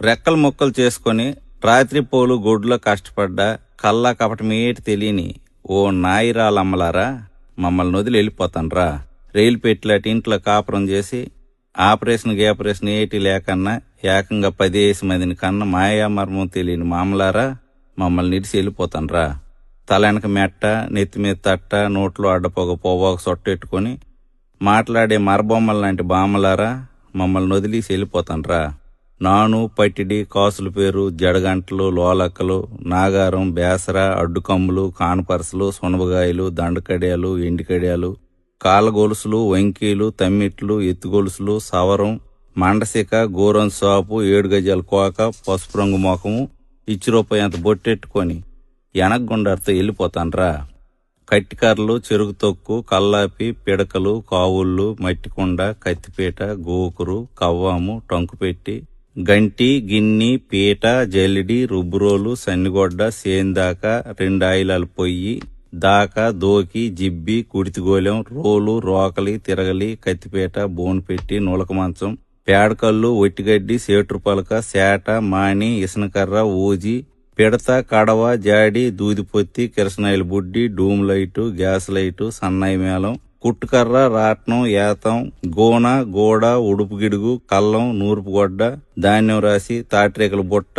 రెక్కలు ముక్కలు చేసుకొని రాత్రిపోలు గొడ్లో కష్టపడ్డా కల్లా కపటమేటి తెలియని ఓ నాయిరాలమ్మలారా, మమ్మల్ని వదిలి వెళ్ళిపోతాన్రా. రైలు పెట్టిలాటి ఇంట్లో కాపురం చేసి ఆపరేషన్ ఏటి లేకన్నా ఏకంగా 10 మందిని కన్నా మాయామర్మం తెలియని మామలారా, మమ్మల్ని నిడిసి వెళ్ళిపోతాన్రా. తలెనక మెట్ట, నెత్తిమీద తట్ట, నోట్లో అడ్డపోగ పోవాక సొట్టెట్టుకొని మాట్లాడే మరబొమ్మల లాంటి బామ్మలారా, మమ్మల్ని వదిలేసి వెళ్ళిపోతాన్రా. నాను, పట్టిడి, కాసుల పేరు, జడగంటలు, లోలక్కలు, నాగారం, బేసర, అడ్డుకమ్ములు, కానపరసలు, సునబగాయలు, దండకడియాలు, ఎండికడియాలు, కాళ్ళగొలుసులు, వంకీలు, తమ్మిట్లు, ఎత్తుగొలుసులు, సవరం, మండసిక, గోరం సాపు, 7 గజాల కోక, పసుపు రంగు ముఖము, రూపాయి అంత బొట్టెట్టుకొని ఎనగొండతో వెళ్ళిపోతాన్రా. కట్టికర్రలు, చెరుకు తొక్కు, కల్లాపి, పిడకలు, కావుళ్ళు, మట్టికొండ, కత్తిపీట, గోకురు, కవ్వాము, టంకుపెట్టి, గంటి, గిన్ని, పీట, జల్లిడి, రుబ్బురోలు, సన్నిగొడ్డ, సేందాక, 2 ఆయిలాల పొయ్యి దాకా, దోకి, జిబ్బి, కుడితిగోలెం, రోలు, రోకలి, తిరగలి, కత్తిపీట, బోన్పెట్టి, నులక మంచం, పేడకల్లు, ఒట్టిగడ్డి, సేట్రు పలక, సేట, మాణి, ఇసనకర్ర, ఊజి, పిడత, కడవ, జాడి, దూదిపొత్తి, కిరసనాయిల బుడ్డి, డూమ్ లైటు, గ్యాస్ లైటు, సన్నాయి మేళం, కుట్టుకర్ర, రాట్నం, ఏతం, గోన, గోడ, ఉడుపు గిడుగు, కల్లం, నూర్పు గొడ్డ, ధాన్యం రాసి, తాటిరేకల బుట్ట,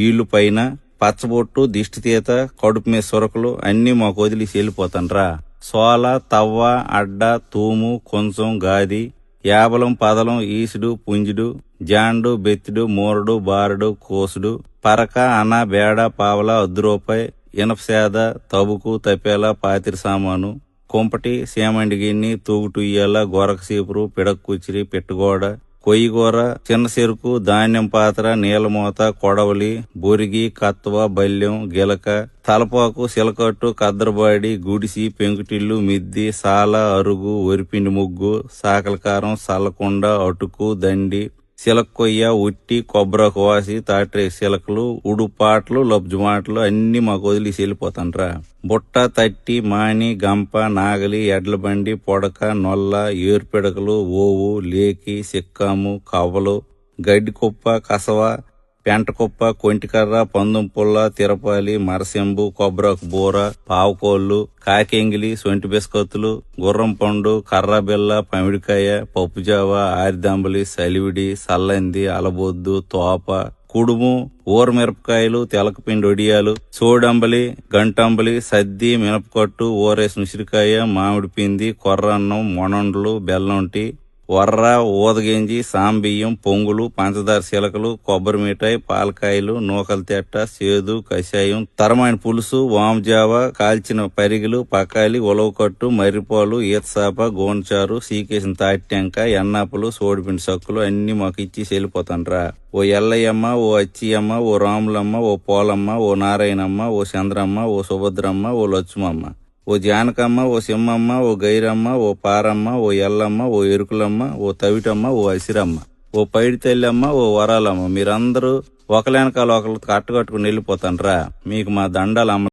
ఈళ్లు పైన, పచ్చబొట్టు, దిష్టితీత, కడుపు మీద సొరకలు అన్నీ మాకు వదిలేసి వెళ్ళిపోతాన్రా. సోల, తవ్వ, అడ్డ, తూము, కొంచెం, గాది, యాబలం, పదలం, ఈసుడు, పుంజుడు, జాండు, బెత్తిడు, మూరడు, బారడు, కోసుడు, పరక, అన, బేడ, పావల, రూపాయి, ఇనపసేద, తబుకు, తపేల, పాతిరి సామాను, కుంపటి, సేమండి గిన్ని, తూగుటుయ్యాల, గొరక సీపురు, పిడక కుచిరి, పిట్టగోడ, కొయ్యగూర, చిన్న చెరుకు, ధాన్యం పాత్ర, నీలమూత, కొడవలి, బొరిగి, కత్వ, బల్యం, గిలక, తలపాకు, సిలకట్టు, కద్దరబాడి, గుడిసి, పెంకుటిల్లు, మిద్ది, సాల, అరుగు, వరిపిండి ముగ్గు, సాకలకారం, సల్లకొండ, అటుకు, దండి, సిలక్కొయ్య, ఉట్టి, కొబ్బరాకు వాసి, తాట్రే సిలకలు, ఉడుపాట్లు, లబ్జుమాటలు అన్ని మాకు వదిలేసి వెళ్ళిపోతాన్రా. బుట్ట, తట్టి, మాని, గంప, నాగలి, ఎడ్లబండి, పొడక, నొల్ల, ఏరుపిడకలు, ఓవు, లేకి, సిక్కాము, కవ్వలు, గడ్డి కుప్ప, కసవ, పెంటకుప్ప, కొంటికర్ర, పందుం పుల్ల, తిరపాలి, మరసెంబు, కొబ్బరాకు బూర, పావుకోళ్లు, కాకెంగిలి, సొంటి బిస్కత్తులు, గుర్రం పండు, కర్రబిల్ల, పమిడికాయ, పప్పుజావ, ఆరిదంబలి, సలివిడి, సల్లంది, అలబొద్దు, తోప, కుడుము, ఊరమిరపకాయలు, తెలకపిండి ఒడియాలు, సోడంబలి, గంటంబలి, సద్ది, మినపకట్టు, ఊరేసిన ఉసిరికాయ, మామిడి పిండి, కొర్రన్నం, మొనండ్లు, బెల్లంటి, వర్ర, ఊదగింజి, సాంబియ్యం, పొంగులు, పంచదార శిలకలు, కొబ్బరి మిఠాయి, పాలకాయలు, నూకల తెట్ట, సేదు, కషాయం, తరమైన పులుసు, వామజావ, కాల్చిన పరిగిలు, పకాలి, ఉలవకట్టు, మర్రిపాలు, ఈతసాప, గోన్చారు, సీకేసిన తాటిటెంక, ఎన్నాపులు, సోడిపిండి సక్కులు అన్ని మాకు ఇచ్చి వెళ్ళిపోతాన్రా. ఓ ఎల్లయ్యమ్మ, ఓ అచ్చియమ్మ, ఓ రాములమ్మ, ఓ పోలమ్మ, ఓ నారాయణమ్మ, ఓ చంద్రమ్మ, ఓ సుభద్రమ్మ, ఓ లక్ష్మమ్మ, ఓ జానకమ్మ, ఓ సింహమ్మ, ఓ గైరమ్మ, ఓ పారమ్మ, ఓ ఎల్లమ్మ, ఓ ఎరుకులమ్మ, ఓ తవిటమ్మ, ఓ అసిరమ్మ, ఓ పైడి తల్లమ్మ, ఓ వరాలమ్మ, మీరందరూ ఒకలేనకాల ఒకరు కట్టకట్టుకుని వెళ్ళిపోతాన్రా. మీకు మా దండాలు అమ్మ.